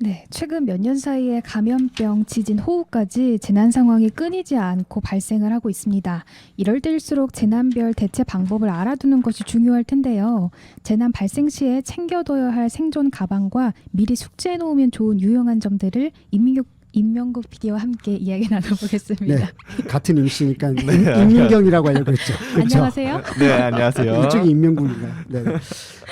네, 최근 몇 년 사이에 감염병, 지진, 호우까지 재난 상황이 끊이지 않고 발생을 하고 있습니다. 이럴 때일수록 재난별 대체 방법을 알아두는 것이 중요할 텐데요. 재난 발생 시에 챙겨둬야 할 생존 가방과 미리 숙지해 놓으면 좋은 유용한 점들을 임명국 PD와 함께 이야기 나눠보겠습니다. 네, 같은 임씨니까 임민경이라고 하려고 그랬죠. 그렇죠? 안녕하세요. 네, 안녕하세요. 이쪽이 임명국인가. 네.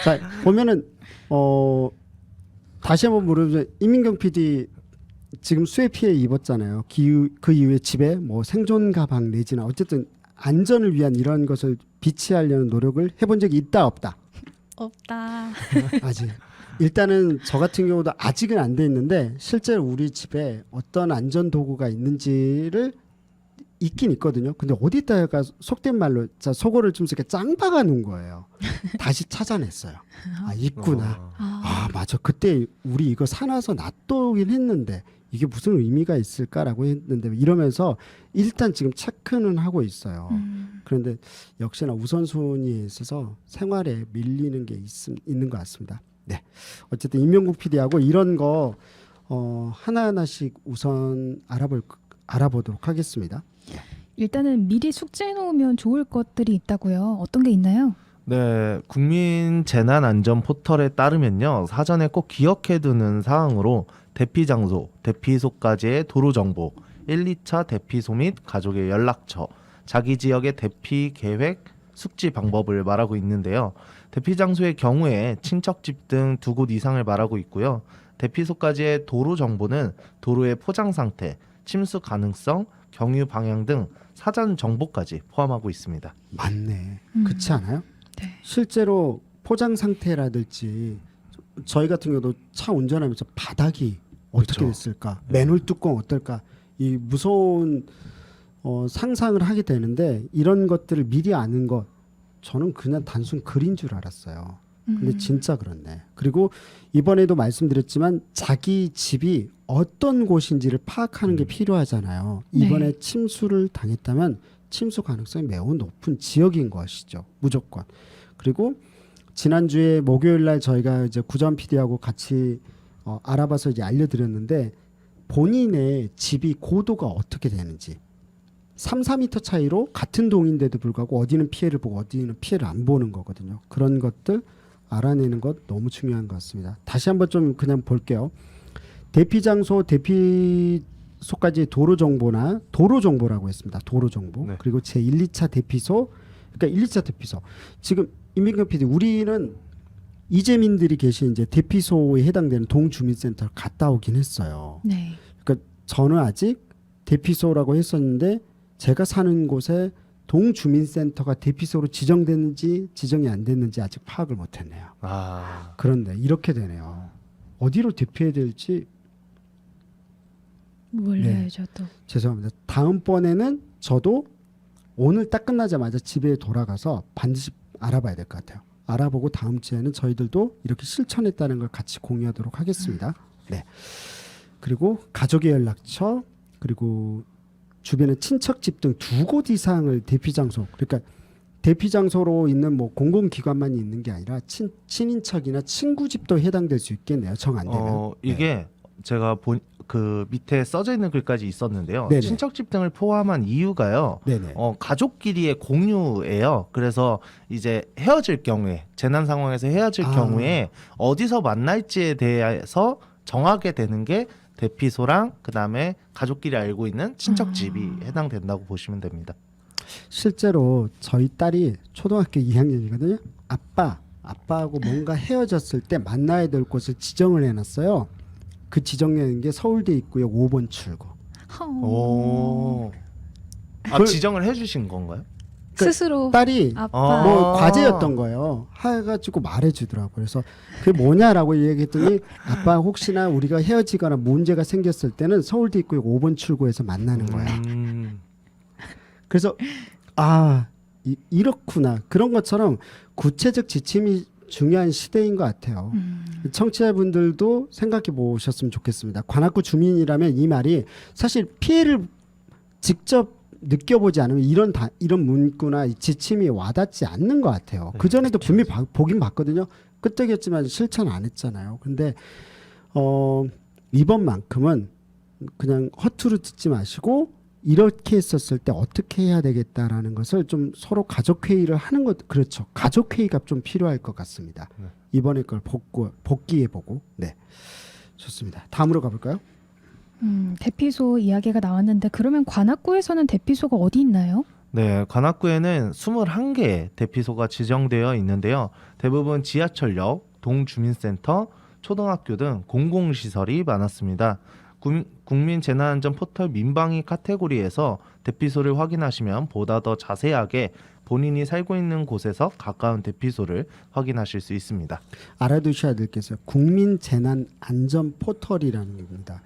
자, 보면은 다시 한번 물어보면 임민경 PD 지금 수해 피해 입었잖아요. 그 이후에 집에 뭐 생존 가방 내지나 어쨌든 안전을 위한 이런 것을 비치하려는 노력을 해본 적이 있다 없다? 없다. 아직. 일단은 저 같은 경우도 아직은 안 돼 있는데 실제로 우리 집에 어떤 안전 도구가 있는지를 있긴 있거든요. 근데 어디다가 속된 말로 속어를 좀 이렇게 짱 박아 놓은 거예요. 다시 찾아냈어요. 아, 있구나. 아, 맞아. 그때 우리 이거 사놔서 놔두긴 했는데 이게 무슨 의미가 있을까라고 했는데 이러면서 일단 지금 체크는 하고 있어요. 그런데 역시나 우선순위에 있어서 생활에 밀리는 게 있는 것 같습니다. 네. 어쨌든 임명국 PD하고 이런 거 하나하나씩 우선 알아보도록 하겠습니다. 일단은 미리 숙지해 놓으면 좋을 것들이 있다고요. 어떤 게 있나요? 네, 국민 재난 안전 포털에 따르면요. 사전에 꼭 기억해 두는 사항으로 대피 장소, 대피소까지의 도로 정보, 1, 2차 대피소 및 가족의 연락처, 자기 지역의 대피 계획, 숙지 방법을 말하고 있는데요. 대피 장소의 경우에 친척집 등 2곳 이상을 말하고 있고요. 대피소까지의 도로 정보는 도로의 포장 상태, 침수 가능성, 경유 방향 등 사전 정보까지 포함하고 있습니다. 맞네. 그렇지 않아요? 네. 실제로 포장 상태라든지 저희 같은 경우도 차 운전하면서 바닥이 어떻게 그렇죠. 됐을까, 맨홀 뚜껑 어떨까, 이 무서운 상상을 하게 되는데 이런 것들을 미리 아는 것 저는 그냥 단순 글인 줄 알았어요. 근데 진짜 그렇네. 그리고 이번에도 말씀드렸지만 자기 집이 어떤 곳인지를 파악하는 게 필요하잖아요. 이번에 네. 침수를 당했다면 침수 가능성이 매우 높은 지역인 것이죠. 무조건. 그리고 지난주에 목요일 날 저희가 이제 구전 PD하고 같이 알아봐서 이제 알려드렸는데 본인의 집이 고도가 어떻게 되는지 3, 4m 차이로 같은 동인데도 불구하고 어디는 피해를 보고 어디는 피해를 안 보는 거거든요. 그런 것들 알아내는 것 너무 중요한 것 같습니다. 다시 한번 좀 그냥 볼게요. 대피 장소, 대피소까지 도로 정보나 도로 정보라고 했습니다. 도로 정보. 네. 그리고 제 1, 2차 대피소. 그러니까 1, 2차 대피소. 지금 임민경 PD 우리는 이재민들이 계신 이제 대피소에 해당되는 동주민센터를 갔다 오긴 했어요. 네. 그러니까 저는 아직 대피소라고 했었는데 제가 사는 곳에 동주민센터가 대피소로 지정됐는지 지정이 안 됐는지 아직 파악을 못했네요. 아, 그런데 이렇게 되네요. 어디로 대피해야 될지 몰라야죠 또. 죄송합니다. 다음번에는 저도 오늘 딱 끝나자마자 집에 돌아가서 반드시 알아봐야 될 것 같아요. 알아보고 다음 주에는 저희들도 이렇게 실천했다는 걸 같이 공유하도록 하겠습니다. 네. 그리고 가족의 연락처 그리고 주변에 친척집 등 2곳 이상을 대피 장소 그러니까 대피 장소로 있는 뭐 공공기관만 있는 게 아니라 친인척이나 친구 집도 해당될 수 있겠네요. 정 안 되면. 이게 제가 그 밑에 써져 있는 글까지 있었는데요. 네네. 친척집 등을 포함한 이유가요. 네네. 가족끼리의 공유예요. 그래서 이제 헤어질 경우에 재난 상황에서 헤어질 경우에 어디서 만날지에 대해서 정하게 되는 게 대피소랑 그다음에 가족끼리 알고 있는 친척집이 해당된다고 보시면 됩니다. 실제로 저희 딸이 초등학교 2학년이거든요. 아빠하고 뭔가 헤어졌을 때 만나야 될 곳을 지정을 해놨어요. 그 지정되는 게 서울대 입구역 5번 출구. 오. 지정을 해주신 건가요? 스스로 딸이 아빠. 뭐 과제였던 거예요. 해가지고 말해주더라고요. 그래서 그게 뭐냐라고 얘기했더니 아빠 혹시나 우리가 헤어지거나 문제가 생겼을 때는 서울대 입구역 5번 출구에서 만나는 거야. 그래서 이렇구나. 그런 것처럼 구체적 지침이 중요한 시대인 것 같아요. 청취자분들도 생각해 보셨으면 좋겠습니다. 관악구 주민이라면 이 말이 사실 피해를 직접 느껴보지 않으면 이런 문구나 지침이 와닿지 않는 것 같아요. 그 전에도 분명히 보긴 봤거든요. 끄떡이었지만 실천 안 했잖아요. 근데 이번만큼은 그냥 허투루 듣지 마시고 이렇게 했었을 때 어떻게 해야 되겠다라는 것을 좀 서로 가족 회의를 하는 것 그렇죠. 가족 회의가 좀 필요할 것 같습니다. 네. 이번에 걸 복귀해 보고 네 좋습니다. 다음으로 가볼까요? 대피소 이야기가 나왔는데 그러면 관악구에서는 대피소가 어디 있나요? 네, 관악구에는 21개의 대피소가 지정되어 있는데요. 대부분 지하철역, 동주민센터, 초등학교 등 공공시설이 많았습니다. 국민재난안전 포털 민방위 카테고리에서 대피소를 확인하시면 보다 더 자세하게 본인이 살고 있는 곳에서 가까운 대피소를 확인하실 수 있습니다. 알아두셔야 될 게 있어요. 국민재난안전 포털이라는 겁니다.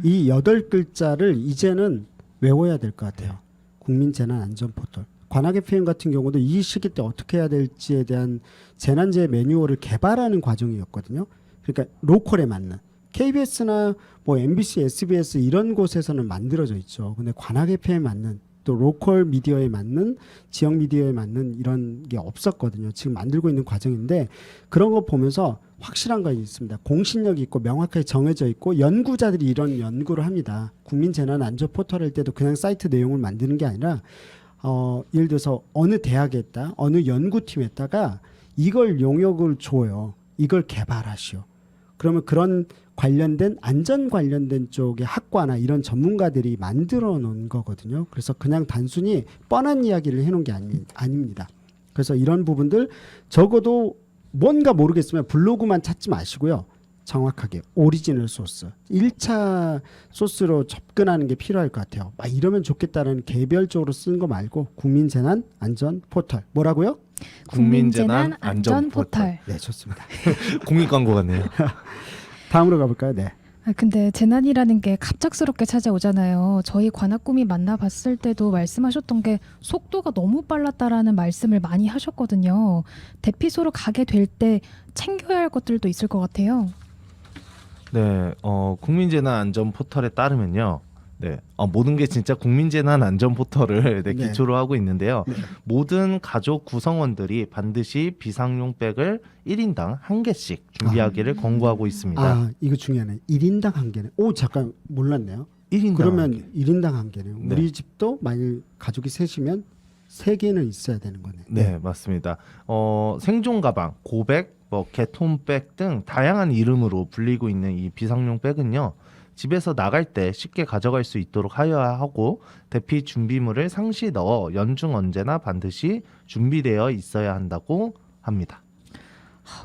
이 8글자를 이제는 외워야 될 것 같아요. 국민재난안전 포털. 관악 FM 같은 경우도 이 시기 때 어떻게 해야 될지에 대한 재난재해 매뉴얼을 개발하는 과정이었거든요. 그러니까 로컬에 맞는 KBS나 뭐 MBC, SBS 이런 곳에서는 만들어져 있죠. 근데 관악 FM에 맞는 또 로컬 미디어에 맞는 지역 미디어에 맞는 이런 게 없었거든요. 지금 만들고 있는 과정인데 그런 거 보면서 확실한 거 있습니다. 공신력이 있고 명확하게 정해져 있고 연구자들이 이런 연구를 합니다. 국민재난안전 포털 할 때도 그냥 사이트 내용을 만드는 게 아니라 예를 들어서 어느 대학에다 어느 연구팀에다가 이걸 용역을 줘요. 이걸 개발하시오. 그러면 그런 관련된 안전 관련된 쪽의 학과나 이런 전문가들이 만들어 놓은 거거든요. 그래서 그냥 단순히 뻔한 이야기를 해놓은 게 아닙니다. 그래서 이런 부분들 적어도 뭔가 모르겠으면 블로그만 찾지 마시고요. 정확하게 오리지널 소스 1차 소스로 접근하는 게 필요할 것 같아요. 막 이러면 좋겠다는 개별적으로 쓰는 거 말고 국민재난안전 포털 뭐라고요? 국민재난 안전 포털. 네 좋습니다. 공익 광고 같네요. 다음으로 가볼까요? 네. 근데 재난이라는 게 갑작스럽게 찾아오잖아요. 저희 관악구미 만나봤을 때도 말씀하셨던 게 속도가 너무 빨랐다라는 말씀을 많이 하셨거든요. 대피소로 가게 될 때 챙겨야 할 것들도 있을 것 같아요. 네, 국민재난 안전 포털에 따르면요. 네, 모든 게 진짜 국민재난 안전 포털을 네. 기초로 하고 있는데요. 네. 모든 가족 구성원들이 반드시 비상용 백을 1인당 1개씩 준비하기를 권고하고 있습니다. 아 이거 중요하네. 1인당 1개네. 오 잠깐 몰랐네요. 1인당 그러면 1개. 1인당 1개네요. 네. 우리 집도 만일 가족이 셋이면 3개는 있어야 되는 거네. 네, 맞습니다. 생존 가방, 고백, 개톤백 등 다양한 이름으로 불리고 있는 이 비상용 백은요. 집에서 나갈 때 쉽게 가져갈 수 있도록 하여야 하고 대피 준비물을 상시 넣어 연중 언제나 반드시 준비되어 있어야 한다고 합니다.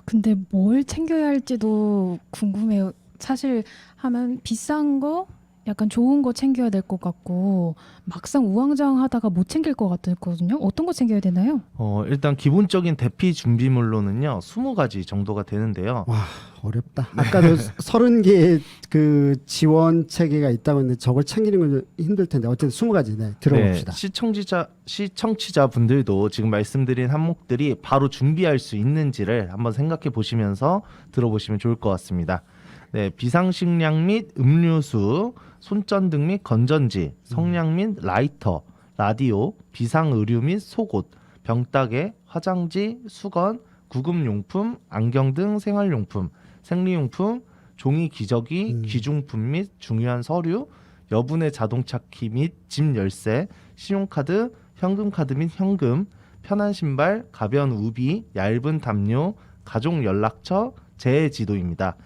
근데 뭘 챙겨야 할지도 궁금해요. 사실 하면 비싼 거, 약간 좋은 거 챙겨야 될 것 같고 막상 우왕좌왕하다가 못 챙길 것 같거든요. 어떤 거 챙겨야 되나요? 일단 기본적인 대피 준비물로는요 20가지 정도가 되는데요. 와 어렵다. 아까도 30개의 그 지원 체계가 있다고 했는데 저걸 챙기는 건 힘들 텐데 어쨌든 20가지 네, 들어봅시다. 네, 시청자분들도 지금 말씀드린 항목들이 바로 준비할 수 있는지를 한번 생각해 보시면서 들어보시면 좋을 것 같습니다. 네, 비상식량 및 음료수, 손전등 및 건전지, 성냥 및 라이터, 라디오, 비상의류 및 속옷, 병따개, 화장지, 수건, 구급용품, 안경 등 생활용품, 생리용품, 종이 기저귀, 귀중품 및 중요한 서류, 여분의 자동차 키 및 집 열쇠, 신용카드, 현금카드 및 현금, 편한 신발, 가벼운 우비, 얇은 담요, 가족 연락처, 재해 지도입니다.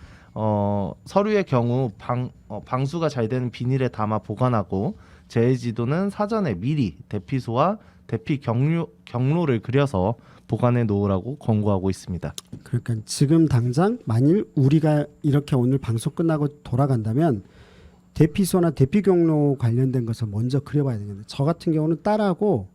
서류의 경우 방수가 잘 되는 비닐에 담아 보관하고 재해 지도는 사전에 미리 대피소와 대피 경로를 그려서 보관해 놓으라고 권고하고 있습니다. 그러니까 지금 당장 만일 우리가 이렇게 오늘 방송 끝나고 돌아간다면 대피소나 대피 경로 관련된 것을 먼저 그려봐야 되겠는데 저 같은 경우는 딸하고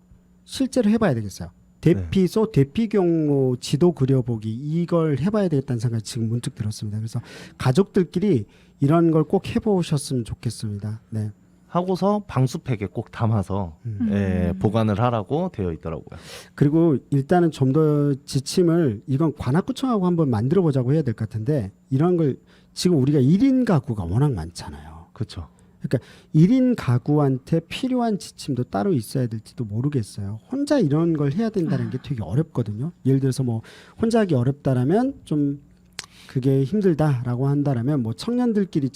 실제로 해봐야 되겠어요. 대피소, 대피 경로 지도 그려보기 이걸 해봐야 되겠다는 생각이 지금 문득 들었습니다. 그래서 가족들끼리 이런 걸 꼭 해보셨으면 좋겠습니다. 네. 하고서 방수팩에 꼭 담아서 보관을 하라고 되어 있더라고요. 그리고 일단은 좀 더 지침을 이건 관악구청하고 한번 만들어 보자고 해야 될 것 같은데 이런 걸 지금 우리가 1인 가구가 워낙 많잖아요. 그렇죠. 그러니까 1인 가구한테 필요한 지침도 따로 있어야 될지도 모르겠어요. 혼자 이런 걸 해야 된다는 게 되게 어렵거든요. 예를 들어서 뭐 혼자 하기 어렵다라면 좀 그게 힘들다라고 한다라면 뭐 청년들끼리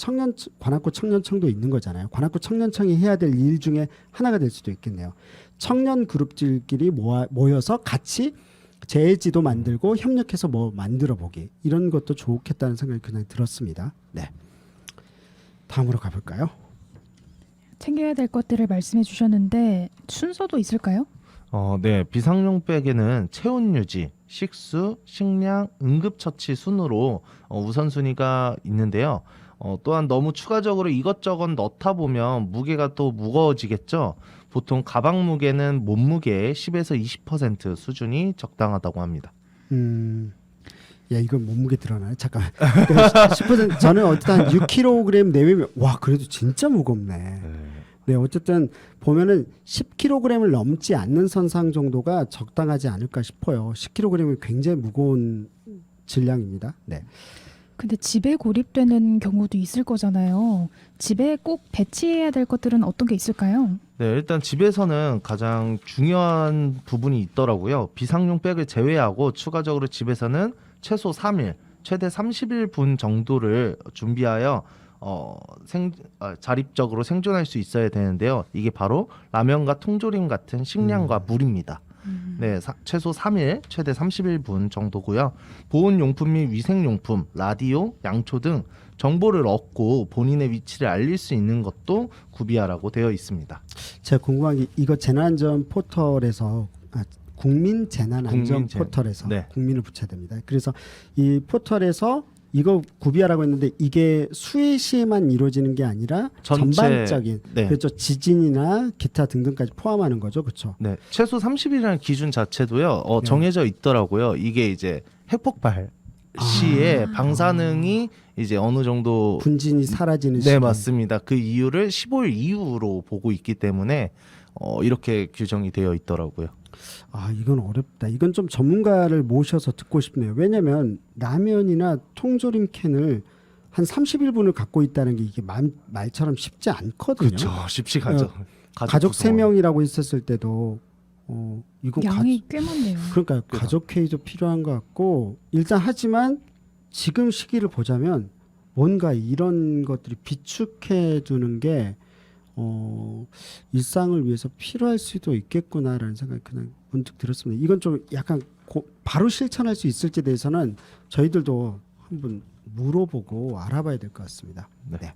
관악구 청년청도 있는 거잖아요. 관악구 청년청이 해야 될 일 중에 하나가 될 수도 있겠네요. 청년 그룹들끼리 모여서 같이 재해지도 만들고 협력해서 뭐 만들어 보기, 이런 것도 좋겠다는 생각이 그냥 들었습니다. 네. 다음으로 가볼까요? 챙겨야 될 것들을 말씀해 주셨는데 순서도 있을까요? 네, 비상용백에는 체온 유지, 식수, 식량, 응급처치 순으로 우선순위가 있는데요. 또한 너무 추가적으로 이것저것 넣다 보면 무게가 또 무거워지겠죠. 보통 가방 무게는 몸무게의 10에서 20% 수준이 적당하다고 합니다. 야, 이건 몸무게 드러나요? 잠깐만. 10% 저는 어쨌든 한 6kg 내외면 와, 그래도 진짜 무겁네. 네, 어쨌든 보면은 10kg을 넘지 않는 선상 정도가 적당하지 않을까 싶어요. 10kg은 굉장히 무거운 질량입니다. 네. 근데 집에 고립되는 경우도 있을 거잖아요. 집에 꼭 배치해야 될 것들은 어떤 게 있을까요? 네, 일단 집에서는 가장 중요한 부분이 있더라고요. 비상용 백을 제외하고 추가적으로 집에서는 최소 3일, 최대 30일분 정도를 준비하여 자립적으로 생존할 수 있어야 되는데요. 이게 바로 라면과 통조림 같은 식량과 물입니다. 네, 최소 3일, 최대 30일분 정도고요. 보온용품 및 위생용품, 라디오, 양초 등 정보를 얻고 본인의 위치를 알릴 수 있는 것도 구비하라고 되어 있습니다. 제가 궁금한 게 이거 재난안전 포털에서 국민재난안전 포털에서 네. 국민을 붙여야 됩니다. 그래서 이 포털에서 이거 구비하라고 했는데 이게 수해 시에만 이루어지는 게 아니라 전반적인 네. 그렇죠, 지진이나 기타 등등까지 포함하는 거죠, 그렇죠? 네, 최소 30일이라는 기준 자체도요. 정해져 있더라고요. 이게 이제 핵폭발 시에 방사능이 이제 어느 정도 분진이 사라지는 네, 시간. 맞습니다. 그 이유를 15일 이후로 보고 있기 때문에 이렇게 규정이 되어 있더라고요. 아, 이건 어렵다. 이건 좀 전문가를 모셔서 듣고 싶네요. 왜냐하면 라면이나 통조림 캔을 한 30일분을 갖고 있다는 게 이게 말처럼 쉽지 않거든요. 그렇죠. 쉽지가 않죠. 가족 구성원. 3명이라고 있었을 때도 이거 양이 꽤 많네요. 그러니까 가족 회의도 필요한 것 같고, 일단 하지만 지금 시기를 보자면 뭔가 이런 것들이 비축해 두는 게 일상을 위해서 필요할 수도 있겠구나라는 생각이 그냥 문득 들었습니다. 이건 좀 약간 바로 실천할 수 있을지에 대해서는 저희들도 한번 물어보고 알아봐야 될 것 같습니다. 네.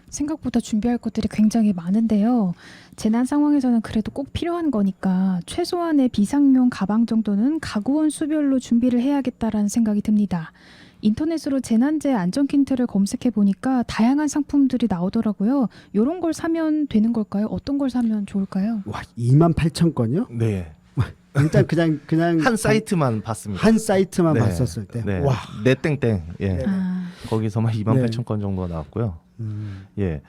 생각보다 준비할 것들이 굉장히 많은데요. 재난 상황에서는 그래도 꼭 필요한 거니까 최소한의 비상용 가방 정도는 가구원 수별로 준비를 해야겠다라는 생각이 듭니다. 인터넷으로 재난재 안전킨트를 검색해 보니까 다양한 상품들이 나오더라고요. 이런 걸 사면 되는 걸까요? 어떤 걸 사면 좋을까요? 와, 28,000건이요? 네. 일단 그냥 한 사이트만 봤습니다. 한 사이트만 네. 봤었을 때. 네. 와. 넷땡땡. 예. 네. 거기서만 28,000건 정도가 나왔고요. 음. 예.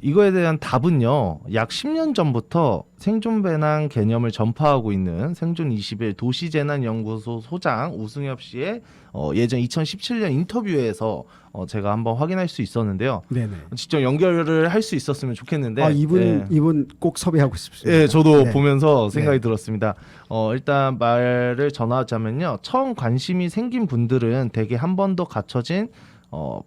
이거에 대한 답은요. 약 10년 전부터 생존 배낭 개념을 전파하고 있는 생존 21 도시재난연구소 소장 우승엽 씨의 예전 2017년 인터뷰에서 제가 한번 확인할 수 있었는데요. 네네. 직접 연결을 할 수 있었으면 좋겠는데. 아, 이분 예. 이분 꼭 섭외하고 싶습니다. 예, 저도 네. 보면서 생각이 네. 들었습니다. 일단 말을 전하자면요. 처음 관심이 생긴 분들은 대개 한 번 더 갖춰진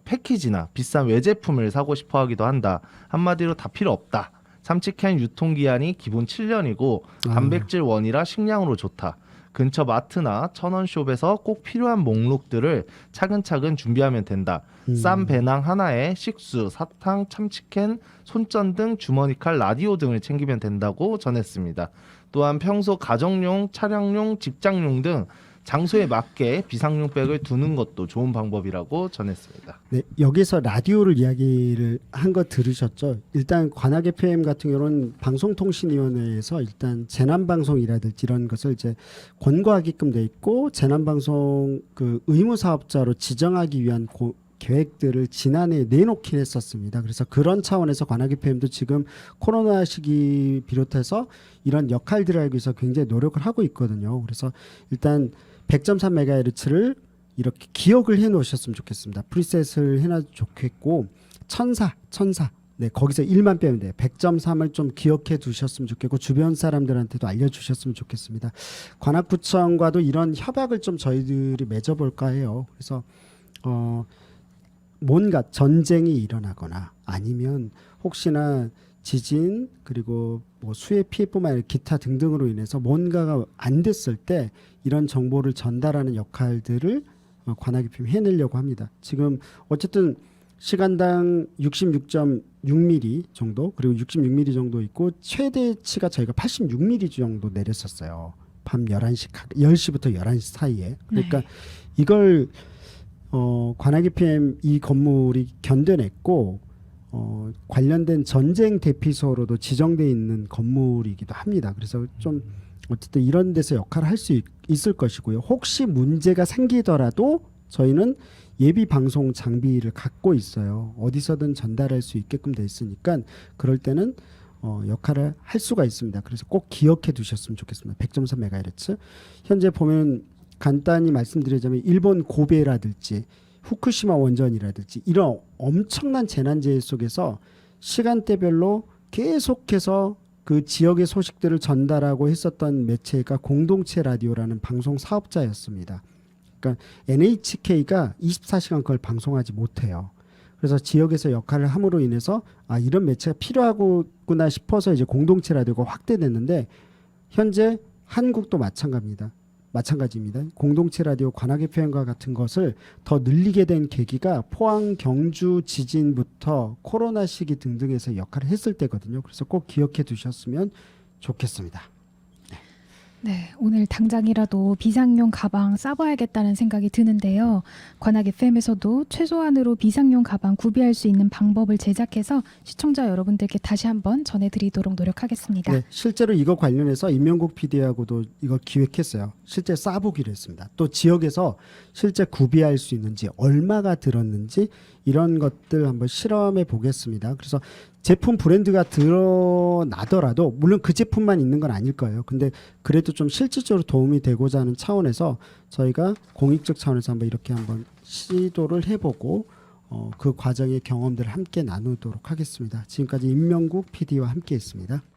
패키지나 비싼 외제품을 사고 싶어 하기도 한다. 한마디로 다 필요 없다. 참치캔 유통기한이 기본 7년이고 단백질 원이라 식량으로 좋다. 근처 마트나 천원숍에서 꼭 필요한 목록들을 차근차근 준비하면 된다. 싼 배낭 하나에 식수, 사탕, 참치캔, 손전 등 주머니칼, 라디오 등을 챙기면 된다고 전했습니다. 또한 평소 가정용, 차량용, 직장용 등 장소에 맞게 비상용 백을 두는 것도 좋은 방법이라고 전했습니다. 네, 여기서 라디오를 이야기를 한 거 들으셨죠? 일단 관악 FM 같은 경우는 방송통신위원회에서 일단 재난방송이라든지 이런 것을 이제 권고하게끔 돼 있고, 재난방송 그 의무사업자로 지정하기 위한 계획들을 지난해 내놓긴 했었습니다. 그래서 그런 차원에서 관악 FM도 지금 코로나 시기 비롯해서 이런 역할들을 하기 위해서 굉장히 노력을 하고 있거든요. 그래서 일단 100.3MHz를 이렇게 기억을 해 놓으셨으면 좋겠습니다. 프리셋을 해놔도 좋겠고, 천사. 네, 거기서 1만 빼면 돼요. 100.3을 좀 기억해 두셨으면 좋겠고, 주변 사람들한테도 알려주셨으면 좋겠습니다. 관악구청과도 이런 협약을 좀 저희들이 맺어볼까 해요. 그래서 뭔가 전쟁이 일어나거나 아니면 혹시나 지진 그리고 뭐 수해 피해뿐만 아니라 기타 등등으로 인해서 뭔가가 안 됐을 때 이런 정보를 전달하는 역할들을 관악 FM이 해내려고 합니다. 지금 어쨌든 시간당 66.6mm 정도 그리고 66mm 정도 있고 최대치가 저희가 86mm 정도 내렸었어요. 밤 10시부터 11시 사이에. 그러니까 네. 이걸 관악 FM 이 건물이 견뎌냈고 관련된 전쟁 대피소로도 지정돼 있는 건물이기도 합니다. 그래서 좀 어쨌든 이런 데서 역할을 할 수 있을 것이고요. 혹시 문제가 생기더라도 저희는 예비 방송 장비를 갖고 있어요. 어디서든 전달할 수 있게끔 돼 있으니까 그럴 때는 역할을 할 수가 있습니다. 그래서 꼭 기억해 두셨으면 좋겠습니다. 100.3MHz. 현재 보면 간단히 말씀드리자면 일본 고베라든지 후쿠시마 원전이라든지 이런 엄청난 재난재해 속에서 시간대별로 계속해서 그 지역의 소식들을 전달하고 했었던 매체가 공동체 라디오라는 방송 사업자였습니다. 그러니까 NHK가 24시간 그걸 방송하지 못해요. 그래서 지역에서 역할을 함으로 인해서 이런 매체가 필요하구나 싶어서 이제 공동체 라디오가 확대됐는데 현재 한국도 마찬가지입니다. 공동체 라디오 관악 FM과 같은 것을 더 늘리게 된 계기가 포항 경주 지진부터 코로나 시기 등등에서 역할을 했을 때거든요. 그래서 꼭 기억해 두셨으면 좋겠습니다. 네, 오늘 당장이라도 비상용 가방 싸봐야겠다는 생각이 드는데요. 관악 FM에서도 최소한으로 비상용 가방 구비할 수 있는 방법을 제작해서 시청자 여러분들께 다시 한번 전해드리도록 노력하겠습니다. 네, 실제로 이거 관련해서 임명국 PD하고도 이거 기획했어요. 실제 싸보기로 했습니다. 또 지역에서 실제 구비할 수 있는지 얼마가 들었는지 이런 것들 한번 실험해 보겠습니다. 그래서 제품 브랜드가 드러나더라도 물론 그 제품만 있는 건 아닐 거예요. 근데 그래도 좀 실질적으로 도움이 되고자 하는 차원에서 저희가 공익적 차원에서 한번 이렇게 한번 시도를 해보고 그 과정의 경험들을 함께 나누도록 하겠습니다. 지금까지 임명국 PD와 함께했습니다.